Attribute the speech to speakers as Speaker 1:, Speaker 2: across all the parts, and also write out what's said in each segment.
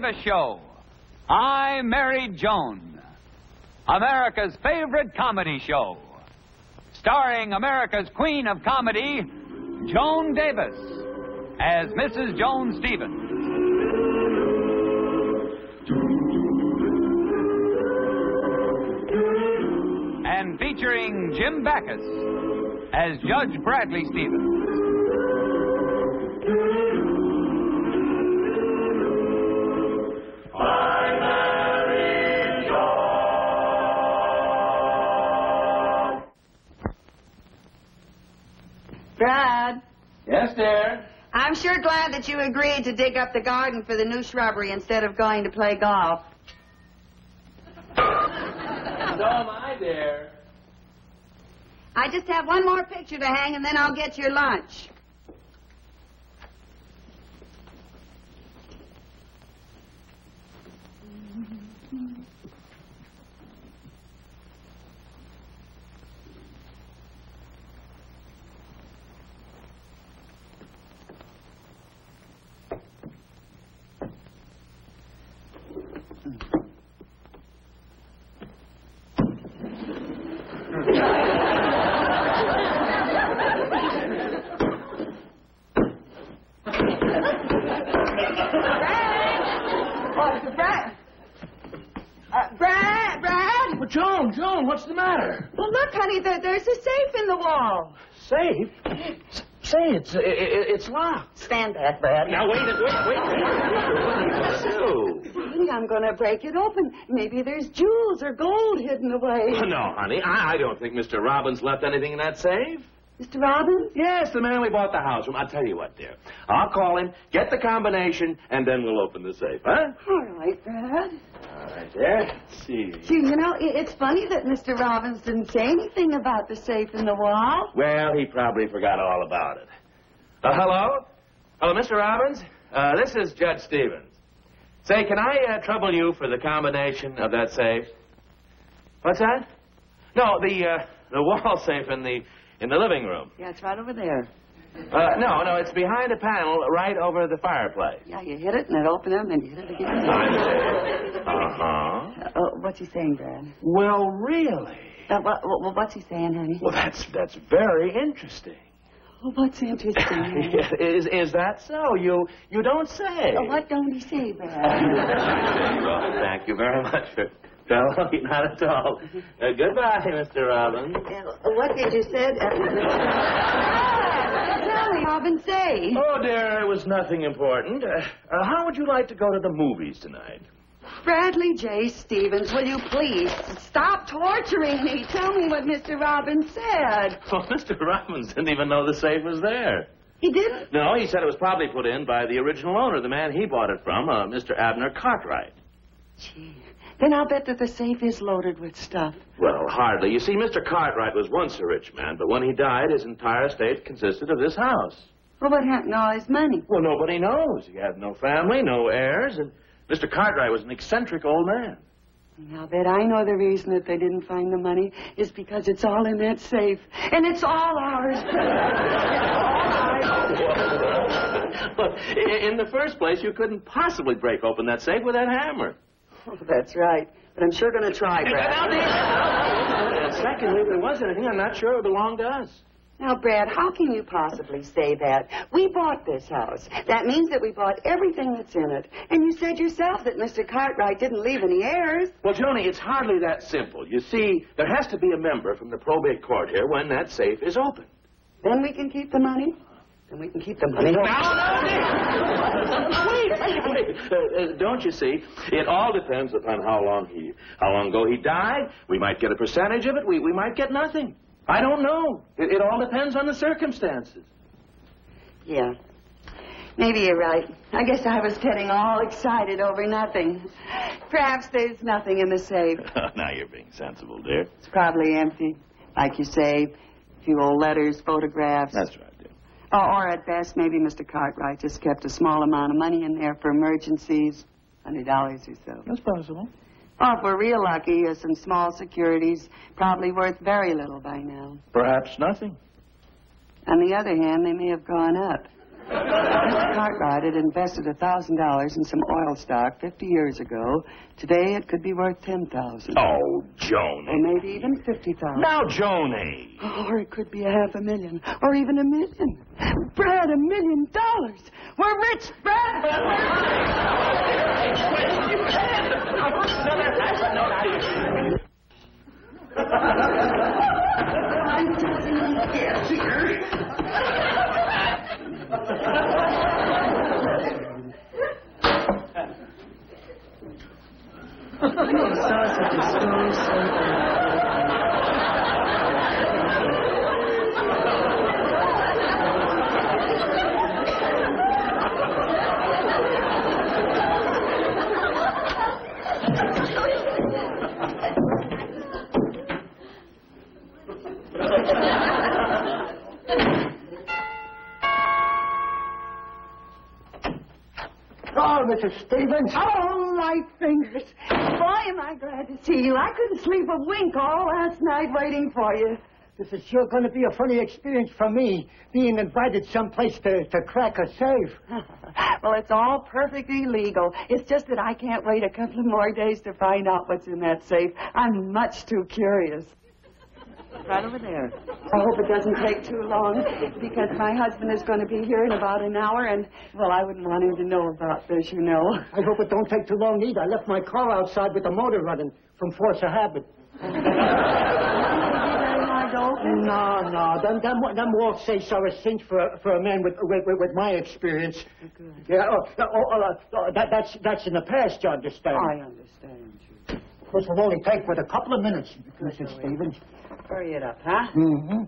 Speaker 1: Davis Show. I Married Joan, America's favorite comedy show. Starring America's queen of comedy, Joan Davis, as Mrs. Joan Stevens. And featuring Jim Backus as Judge Bradley Stevens.
Speaker 2: Brad.
Speaker 3: Yes, dear?
Speaker 2: I'm sure glad that you agreed to dig up the garden for the new shrubbery instead of going to play golf.
Speaker 3: So am I, dear.
Speaker 2: I just have one more picture to hang, and then I'll get your lunch.
Speaker 3: Joan, what's the matter?
Speaker 2: Well, look, honey, there's a safe in the wall.
Speaker 3: Safe? Say, it's locked.
Speaker 2: Stand back, Brad.
Speaker 3: Now, wait.
Speaker 2: Honey, I'm going to break it open. Maybe there's jewels or gold hidden away.
Speaker 3: Oh, no, honey, I don't think Mr. Robbins left anything in that safe.
Speaker 2: Mr. Robbins?
Speaker 3: Yes, the man we bought the house from. I'll tell you what, dear. I'll call him, get the combination, and then we'll open the safe, huh?
Speaker 2: All right, Brad.
Speaker 3: All right, there. Let's see.
Speaker 2: Gee, you know, it's funny that Mr. Robbins didn't say anything about the safe in the wall.
Speaker 3: Well, he probably forgot all about it. Hello? Hello, Mr. Robbins? This is Judge Stevens. Say, can I trouble you for the combination of that safe? What's that? No, the wall safe in the living room.
Speaker 2: Yeah, it's right over there.
Speaker 3: No, it's behind a panel right over the fireplace.
Speaker 2: Yeah, you hit it and it opened up and you hit it again.
Speaker 3: Uh-huh.
Speaker 2: What's he saying, Brad?
Speaker 3: Well, really?
Speaker 2: What's he saying, honey?
Speaker 3: Well, that's very interesting.
Speaker 2: Well, what's interesting, honey?
Speaker 3: Is that so? You don't say.
Speaker 2: What don't he say, Brad?
Speaker 3: Well, thank you very much for... No, not at all. Goodbye, Mr. Robbins.
Speaker 2: What did you say? Tell me, Robbins, say.
Speaker 3: Oh, dear, it was nothing important. How would you like to go to the movies tonight?
Speaker 2: Bradley J. Stevens, will you please stop torturing me? Tell me what Mr. Robbins said.
Speaker 3: Well, Mr. Robbins didn't even know the safe was there.
Speaker 2: He didn't?
Speaker 3: No, he said it was probably put in by the original owner, the man he bought it from, Mr. Abner Cartwright.
Speaker 2: Gee. Then I'll bet that the safe is loaded with stuff.
Speaker 3: Well, hardly. You see, Mr. Cartwright was once a rich man, but when he died, his entire estate consisted of this house.
Speaker 2: Well, what happened to all his money?
Speaker 3: Well, nobody knows. He had no family, no heirs, and Mr. Cartwright was an eccentric old man.
Speaker 2: I'll bet I know the reason that they didn't find the money is because it's all in that safe. And it's all ours.
Speaker 3: Look, in the first place, you couldn't possibly break open that safe with that hammer.
Speaker 2: Oh, that's right. But I'm sure going to try, Brad.
Speaker 3: Secondly, if there was anything, I'm not sure it belonged to us.
Speaker 2: Now, Brad, how can you possibly say that? We bought this house. That means that we bought everything that's in it. And you said yourself that Mr. Cartwright didn't leave any heirs.
Speaker 3: Well, Joni, it's hardly that simple. You see, there has to be a member from the probate court here when that safe is opened.
Speaker 2: Then we can keep the money? Then we can keep the money.
Speaker 3: No. Wait. Don't you see? It all depends upon how long ago he died. We might get a percentage of it. We might get nothing. I don't know. It all depends on the circumstances.
Speaker 2: Yeah. Maybe you're right. I guess I was getting all excited over nothing. Perhaps there's nothing in the safe.
Speaker 3: Now you're being sensible, dear.
Speaker 2: It's probably empty. Like you say, a few old letters, photographs.
Speaker 3: That's right.
Speaker 2: Or at best, maybe Mr. Cartwright just kept a small amount of money in there for emergencies, $100 or so.
Speaker 3: That's possible.
Speaker 2: Or if we're real lucky, some small securities, probably worth very little by now.
Speaker 3: Perhaps nothing.
Speaker 2: On the other hand, they may have gone up. Mr. Cartwright had invested $1,000 in some oil stock 50 years ago. Today it could be worth $10,000.
Speaker 3: Oh, Joan.
Speaker 2: Or maybe even $50,000.
Speaker 3: Now, Joni.
Speaker 2: Or it could be $500,000. Or even $1 million. Brad, $1 million. We're rich, Brad.
Speaker 3: You can't.
Speaker 4: Oh, Mrs. Stevens.
Speaker 2: Oh, my fingers. Boy, am I glad to see you. I couldn't sleep a wink all last night waiting for you.
Speaker 4: This is sure going to be a funny experience for me, being invited someplace to crack a safe.
Speaker 2: Well, it's all perfectly legal. It's just that I can't wait a couple of more days to find out what's in that safe. I'm much too curious. Right over there. I hope it doesn't take too long, because my husband is going to be here in about an hour, and, well, I wouldn't want him to know about this, you know.
Speaker 4: I hope it don't take too long either. I left my car outside with the motor running from force of habit. No. Them walk safes are a cinch for a man with my experience.
Speaker 2: Good.
Speaker 4: Yeah. That's in the past, you understand.
Speaker 2: I understand you.
Speaker 4: This will only take but a couple of minutes, Mrs. Stevens.
Speaker 2: Hurry it up, huh?
Speaker 4: Mm-hmm.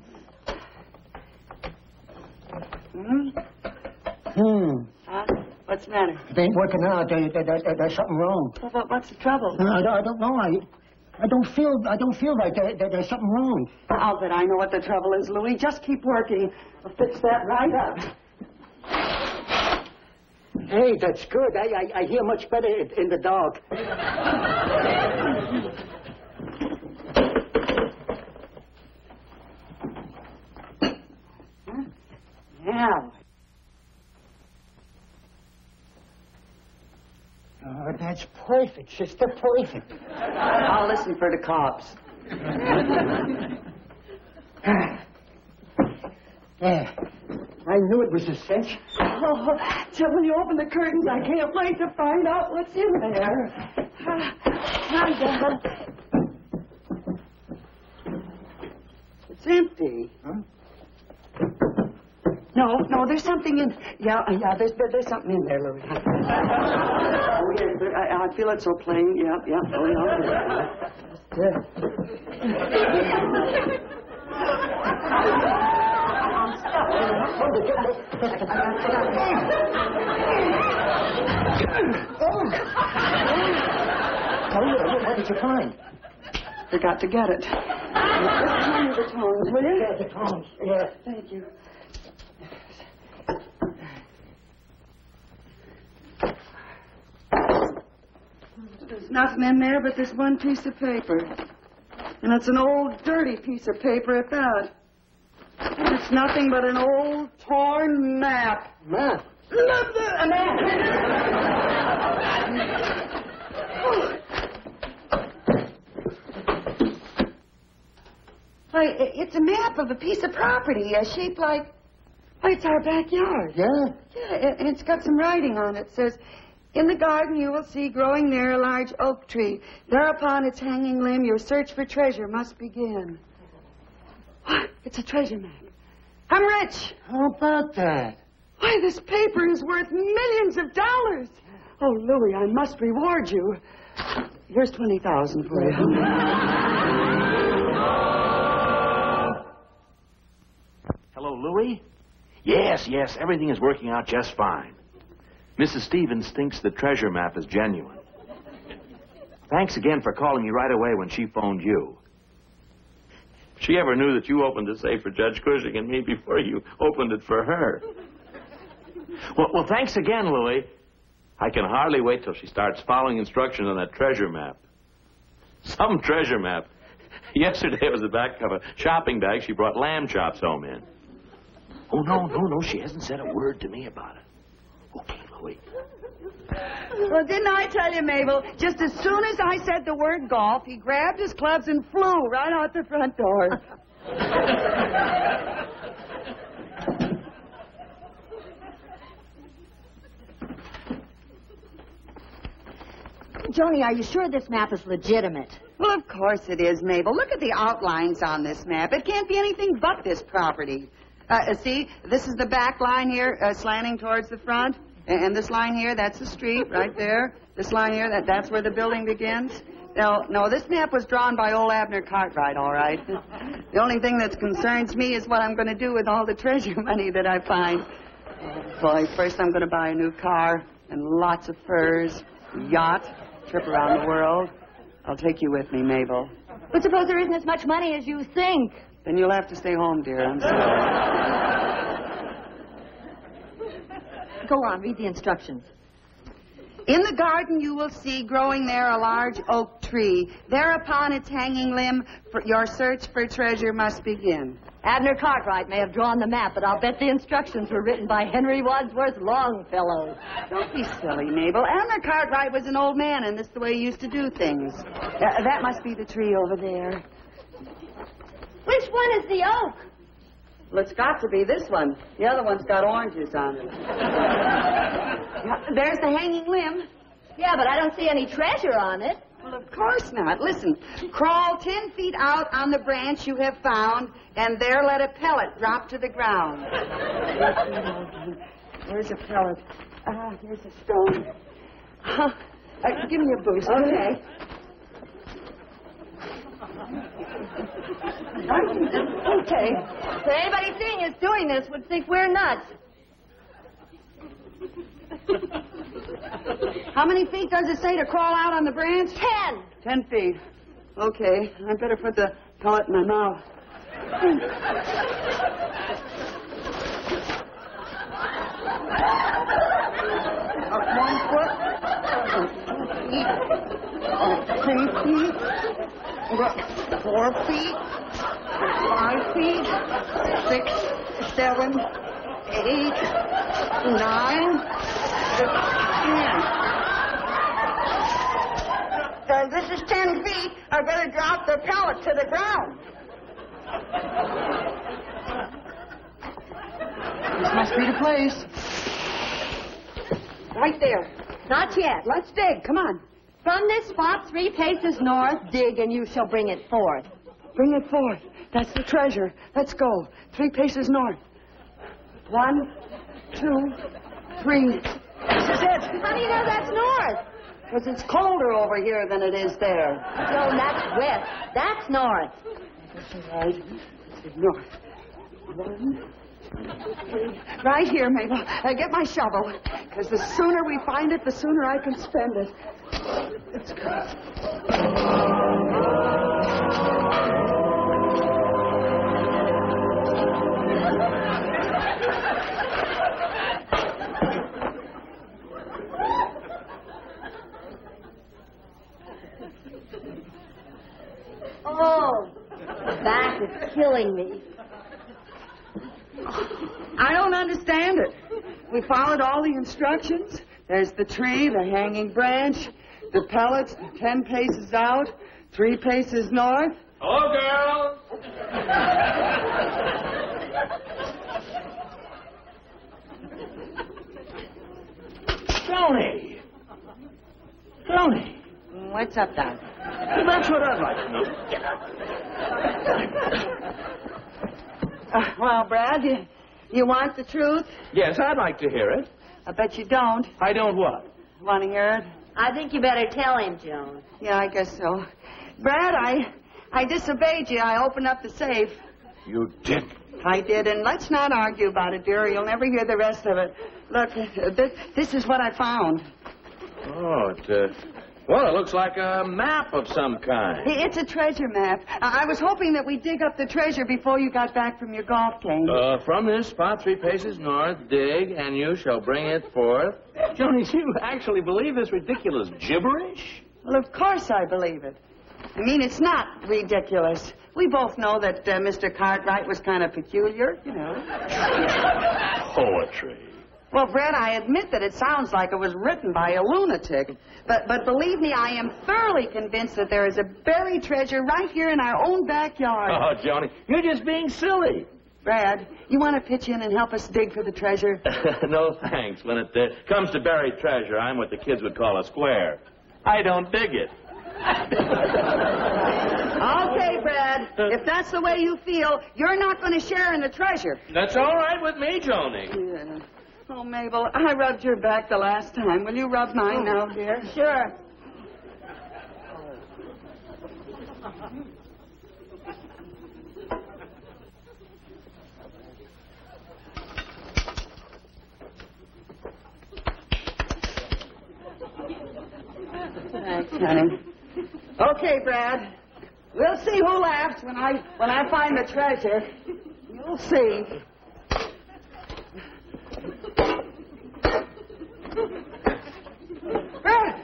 Speaker 2: Huh? What's the matter?
Speaker 4: It ain't working out. There's something wrong.
Speaker 2: Well, what's the trouble?
Speaker 4: I don't know. I don't feel right. There's something wrong.
Speaker 2: I'll bet I know what the trouble is, Louis. Just keep working. I'll fix that right up.
Speaker 4: Hey, that's good. I hear much better in the dark.
Speaker 2: Yeah.
Speaker 4: Oh, that's perfect, sister. Perfect.
Speaker 2: I'll listen for the cops.
Speaker 4: Yeah. I knew it was a cinch.
Speaker 2: Oh, till when you open the curtains, I can't wait to find out what's in there. Hi, Dad. It's empty.
Speaker 4: Huh?
Speaker 2: No, there's something in... Yeah, there's something in there, Louis. Oh, yeah, I feel it so plain. Yep. Oh, yeah.
Speaker 4: What did you find?
Speaker 2: Forgot to get it. Just hand me the tongs, will you?
Speaker 4: Yeah, the tongs. Yeah.
Speaker 2: Thank you. There's nothing in there but this one piece of paper. And it's an old, dirty piece of paper at that. It's nothing but an old, torn map.
Speaker 4: Map?
Speaker 2: A map! Why, it's a map of a piece of property, shaped like... Why, it's our backyard.
Speaker 4: Yeah?
Speaker 2: Yeah, and it's got some writing on it. It says, "In the garden you will see growing there a large oak tree. There upon its hanging limb your search for treasure must begin." What? It's a treasure map. I'm rich.
Speaker 4: How about that?
Speaker 2: Why, this paper is worth millions of dollars. Oh, Louis, I must reward you. Here's $20,000 for you.
Speaker 3: Hello, Louis? Yes, everything is working out just fine. Mrs. Stevens thinks the treasure map is genuine. Thanks again for calling me right away when she phoned you. If she ever knew that you opened the safe for Judge Cushing and me before you opened it for her. Well, thanks again, Louis. I can hardly wait till she starts following instructions on that treasure map. Some treasure map. Yesterday it was the back of a shopping bag she brought lamb chops home in. Oh, no. She hasn't said a word to me about it. Okay, Louie.
Speaker 2: Well, didn't I tell you, Mabel? Just as soon as I said the word golf, he grabbed his clubs and flew right out the front door.
Speaker 5: Joni, are you sure this map is legitimate?
Speaker 2: Well, of course it is, Mabel. Look at the outlines on this map. It can't be anything but this property. See, this is the back line here, slanting towards the front. And this line here, that's the street right there. This line here, that's where the building begins. No, this map was drawn by old Abner Cartwright, all right. The only thing that concerns me is what I'm going to do with all the treasure money that I find. Boy, first I'm going to buy a new car and lots of furs, a yacht, trip around the world. I'll take you with me, Mabel.
Speaker 5: But suppose there isn't as much money as you think.
Speaker 2: Then you'll have to stay home, dear. I'm sorry.
Speaker 5: Go on, read the instructions.
Speaker 2: In the garden you will see growing there a large oak tree. Thereupon its hanging limb, your search for treasure must begin.
Speaker 5: Abner Cartwright may have drawn the map, but I'll bet the instructions were written by Henry Wadsworth Longfellow.
Speaker 2: Don't be silly, Mabel. Abner Cartwright was an old man, and this is the way he used to do things. That must be the tree over there.
Speaker 5: Which one is the oak?
Speaker 2: Well, it's got to be this one. The other one's got oranges on it. There's the hanging limb.
Speaker 5: Yeah, but I don't see any treasure on it.
Speaker 2: Well, of course not. Listen, crawl 10 feet out on the branch you have found, and there let a pellet drop to the ground. There's a pellet. Here's a stone. Give me a boost.
Speaker 5: Okay.
Speaker 2: Okay.
Speaker 5: So anybody seeing us doing this would think we're nuts.
Speaker 2: How many feet does it say to crawl out on the branch?
Speaker 5: 10.
Speaker 2: 10 feet. Okay. I better put the pellet in my mouth. 1 foot. 2 feet. 4 feet. 5 feet. 6, 7, 8, 9, 10. This is 10 feet. I better drop the pellet to the ground. This must be the place. Right there.
Speaker 5: Not yet.
Speaker 2: Let's dig. Come on.
Speaker 5: From this spot, 3 paces north, dig, and you shall bring it forth.
Speaker 2: Bring it forth. That's the treasure. Let's go. 3 paces north. 1, 2, 3. This is it.
Speaker 5: How do you know that's north?
Speaker 2: Because it's colder over here than it is there.
Speaker 5: No, that's west. That's north.
Speaker 2: That's right. This is north. 1, 2, 3. Right here, Mabel. Get my shovel. Because the sooner we find it, the sooner I can spend it. Let's go.
Speaker 5: Oh, that is killing me.
Speaker 2: I don't understand it. We followed all the instructions. There's the tree, the hanging branch, the pellets, 10 paces out, 3 paces north.
Speaker 3: Hello, girls. Tony.
Speaker 2: What's up, Doc?
Speaker 3: Well, that's what I'd like to know.
Speaker 2: Well, Brad, you want the truth?
Speaker 3: Yes, I'd like to hear it.
Speaker 2: I bet you don't.
Speaker 3: I don't what?
Speaker 2: Want to hear it?
Speaker 5: I think you better tell him, Joan.
Speaker 2: Yeah, I guess so. Brad, I disobeyed you. I opened up the safe.
Speaker 3: You did.
Speaker 2: I did, and let's not argue about it, dear. You'll never hear the rest of it. Look, this is what I found.
Speaker 3: Oh, well, it looks like a map of some kind.
Speaker 2: It's a treasure map. I was hoping that we'd dig up the treasure before you got back from your golf game.
Speaker 3: From this spot, 3 paces north, dig, and you shall bring it forth. Joni, do you actually believe this ridiculous gibberish?
Speaker 2: Well, of course I believe it. I mean, it's not ridiculous. We both know that Mr. Cartwright was kind of peculiar, you know.
Speaker 3: Poetry.
Speaker 2: Well, Fred, I admit that it sounds like it was written by a lunatic. But believe me, I am thoroughly convinced that there is a buried treasure right here in our own backyard.
Speaker 3: Oh, Joni, you're just being silly.
Speaker 2: Brad, you want to pitch in and help us dig for the treasure?
Speaker 3: No, thanks. When it comes to buried treasure, I'm what the kids would call a square. I don't dig it.
Speaker 2: Okay, Brad. If that's the way you feel, you're not going to share in the treasure.
Speaker 3: That's all right with me, Joni.
Speaker 2: Yeah. Oh, Mabel, I rubbed your back the last time. Will you rub mine now, dear?
Speaker 5: Sure.
Speaker 2: Thanks, honey. Okay, Brad. We'll see who laughs when I find the treasure. You'll see. Brad!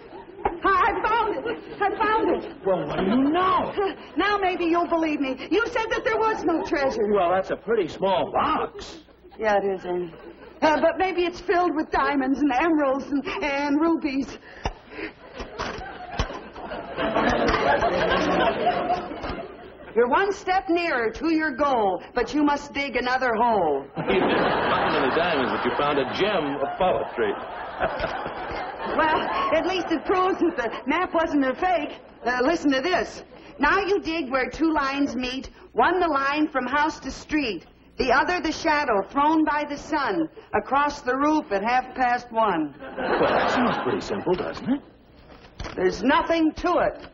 Speaker 2: I found it.
Speaker 4: Well, what do you know?
Speaker 2: Now maybe you'll believe me. You said that there was no treasure.
Speaker 4: Well, that's a pretty small box.
Speaker 2: Yeah, it is, but maybe it's filled with diamonds and emeralds and rubies. You're one step nearer to your goal, but you must dig another hole.
Speaker 3: You didn't find any diamonds, but you found a gem of poetry.
Speaker 2: Well, at least it proves that the map wasn't a fake. Listen to this. Now you dig where two lines meet, one the line from house to street, the other the shadow thrown by the sun across the roof at 1:30.
Speaker 4: Well, that sounds pretty simple, doesn't it?
Speaker 2: There's nothing to it.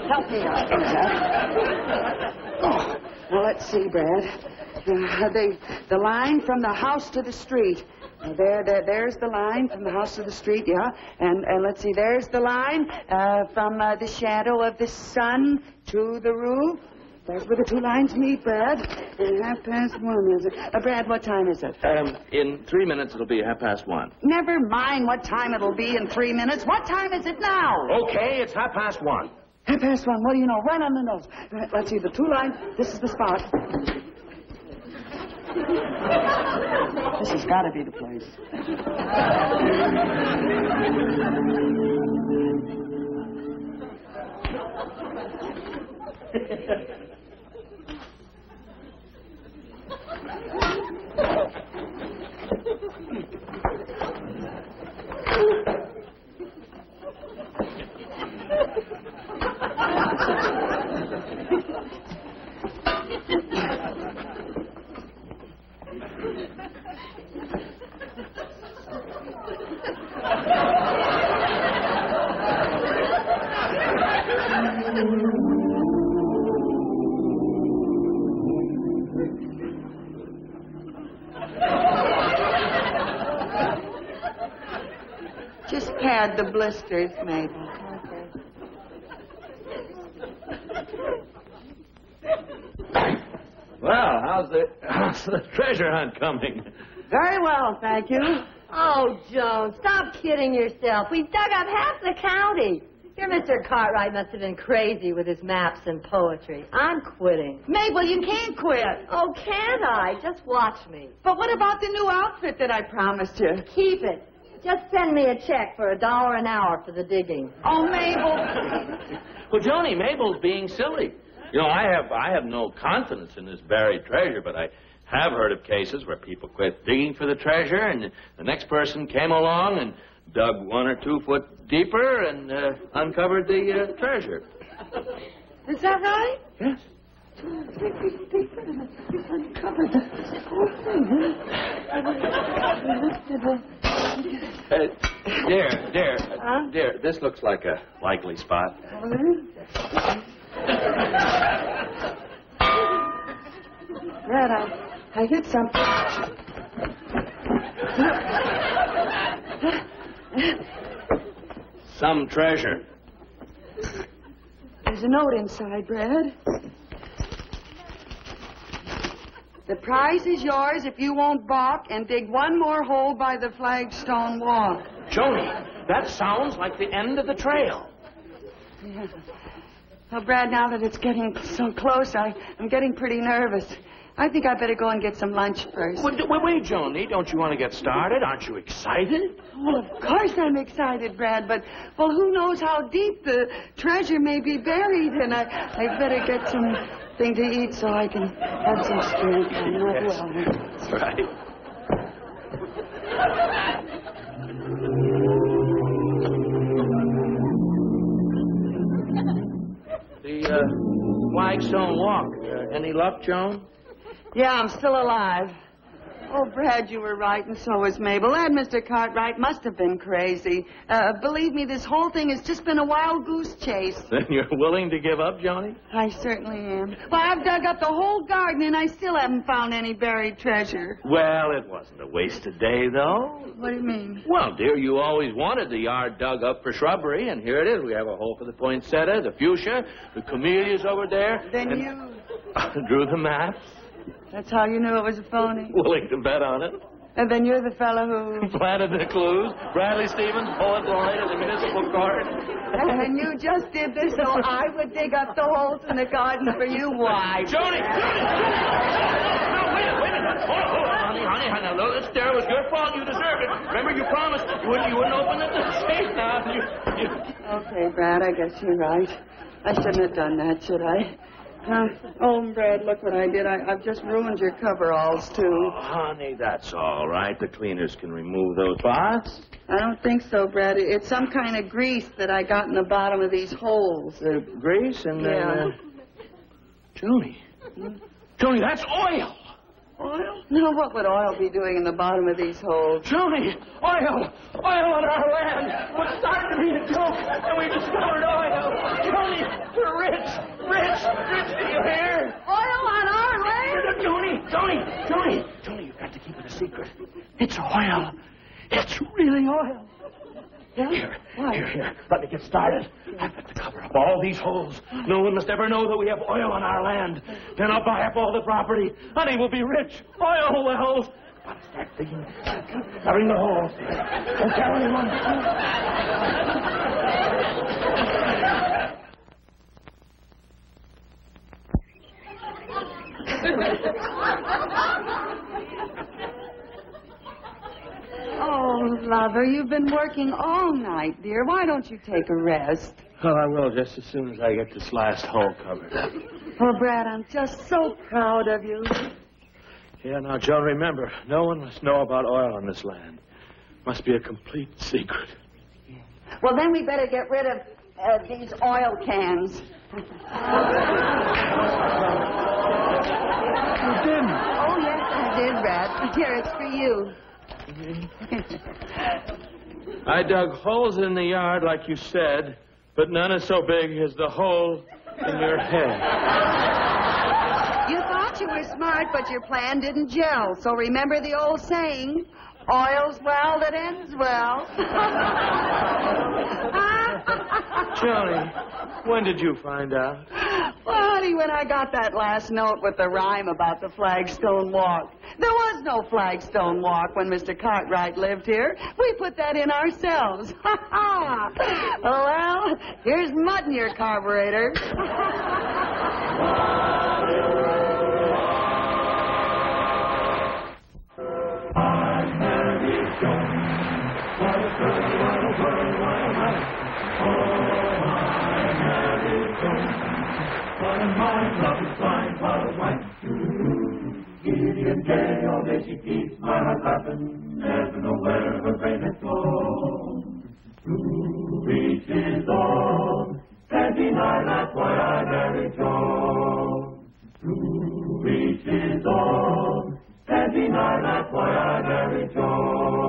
Speaker 2: Help me out, Brad. Oh, well, let's see, Brad. The line from the house to the street. There's the line from the house to the street, yeah. And let's see, there's the line from the shadow of the sun to the roof. There's where the two lines meet, Brad. And 1:30 is it? Brad, what time is it?
Speaker 3: In 3 minutes, it'll be 1:30.
Speaker 2: Never mind what time it'll be in 3 minutes. What time is it now?
Speaker 3: Okay, it's 1:30.
Speaker 2: 1:30. What do you know? Right on the nose. Right, let's see, the two lines. This is the spot. This has got to be the place. Just pad the blisters, maybe.
Speaker 3: Well, how's the treasure hunt coming?
Speaker 2: Very well, thank you.
Speaker 5: Oh, Joan, stop kidding yourself. We've dug up half the county. Your Mr. Cartwright must have been crazy with his maps and poetry. I'm quitting.
Speaker 2: Mabel, you can't quit.
Speaker 5: Oh, can't I? Just watch me.
Speaker 2: But what about the new outfit that I promised you?
Speaker 5: Keep it. Just send me a check for $1 an hour for the digging.
Speaker 2: Oh, Mabel.
Speaker 3: Well, Joni, Mabel's being silly. You know, I have no confidence in this buried treasure, but I have heard of cases where people quit digging for the treasure, and the next person came along and dug 1 or 2 foot deeper and uncovered the treasure.
Speaker 2: Is that right?
Speaker 3: Yes.
Speaker 2: 2 feet deeper and uncovered the whole thing, huh?
Speaker 3: Dear, this looks like a likely spot.
Speaker 2: Brad, I hit something.
Speaker 3: Some treasure.
Speaker 2: There's a note inside, Brad. The prize is yours if you won't balk and dig 1 more hole by the flagstone walk.
Speaker 3: Joni, that sounds like the end of the trail.
Speaker 2: Yeah. Well, Brad, now that it's getting so close, I'm getting pretty nervous. I think I better go and get some lunch first.
Speaker 3: Wait, Joni. Don't you want to get started? Aren't you excited?
Speaker 2: Well, of course I'm excited, Brad, but, well, who knows how deep the treasure may be buried, and I better get something to eat so I can have some strength. I'm not well.
Speaker 3: That's right. The flagstone walk. Any luck, Joan?
Speaker 2: Yeah, I'm still alive. Oh, Brad, you were right, and so was Mabel. That Mr. Cartwright must have been crazy. Believe me, this whole thing has just been a wild goose chase.
Speaker 3: Then you're willing to give up, Joni?
Speaker 2: I certainly am. Well, I've dug up the whole garden, and I still haven't found any buried treasure.
Speaker 3: Well, it wasn't a wasted day, though.
Speaker 2: What do you mean?
Speaker 3: Well, dear, you always wanted the yard dug up for shrubbery, and here it is. We have a hole for the poinsettia, the fuchsia, the camellias over there.
Speaker 2: Then
Speaker 3: and
Speaker 2: you...
Speaker 3: drew the maps.
Speaker 2: That's how you knew it was a phony?
Speaker 3: Willing to bet on it.
Speaker 2: And then you're the fellow who...
Speaker 3: Planted the clues. Bradley Stevens, poet laureate of the municipal court.
Speaker 2: And you just did this so I would dig up the holes in the garden for you. Why?
Speaker 3: Joni! No, wait a minute. Hold on, honey. Now, this there was your fault. You deserve it. Remember, you promised you wouldn't open the safe now.
Speaker 2: Okay, Brad, I guess you're right. I shouldn't have done that, should I? Oh, Brad, look what I did. I've just ruined your coveralls, too.
Speaker 3: Oh, honey, that's all right. The cleaners can remove those spots.
Speaker 2: I don't think so, Brad. It's some kind of grease that I got in the bottom of these holes.
Speaker 3: Grease and...
Speaker 2: Yeah.
Speaker 3: Joni. Joni, that's oil.
Speaker 2: Oil? No, what would oil be doing in the bottom of these holes?
Speaker 3: Joni, oil! Oil on our land! What started to be a joke, and we discovered oil! Joni, we're rich! Do you hear?
Speaker 2: Oil on our land?
Speaker 3: Joni, you've got to keep it a secret. It's oil. It's really oil.
Speaker 2: Yeah?
Speaker 3: Here. Let me get started. I've got to cover up all these holes. No one must ever know that we have oil on our land. Then I'll buy up all the property. Honey, we'll be rich. Oil wells. Gotta start digging. Covering the holes. Don't tell anyone.
Speaker 2: Oh, lover, you've been working all night, dear. Why don't you take a rest?
Speaker 3: Oh, I will just as soon as I get this last hole covered up.
Speaker 2: Oh, Brad, I'm just so proud of you.
Speaker 3: Yeah, now, Joan, remember, no one must know about oil on this land. Must be a complete secret.
Speaker 2: Well, then we better get rid of these oil cans.
Speaker 3: You didn't.
Speaker 2: Oh, yes, I did, Brad. Here, it's for you.
Speaker 3: I dug holes in the yard, like you said, but none is so big as the hole in your head.
Speaker 2: You thought you were smart, but your plan didn't gel. So remember the old saying, oil's well that ends well.
Speaker 3: Joni, when did you find out?
Speaker 2: Well, honey, when I got that last note with the rhyme about the flagstone walk. There was no flagstone walk when Mr. Cartwright lived here. We put that in ourselves. Well, here's mud in your carburetor.
Speaker 6: Gideon gay, all day she keeps my heart laughing, never know where her brain has gone. To reach his own, can't deny that's why I married Joan. To reach his own, can't deny that's why I married Joan.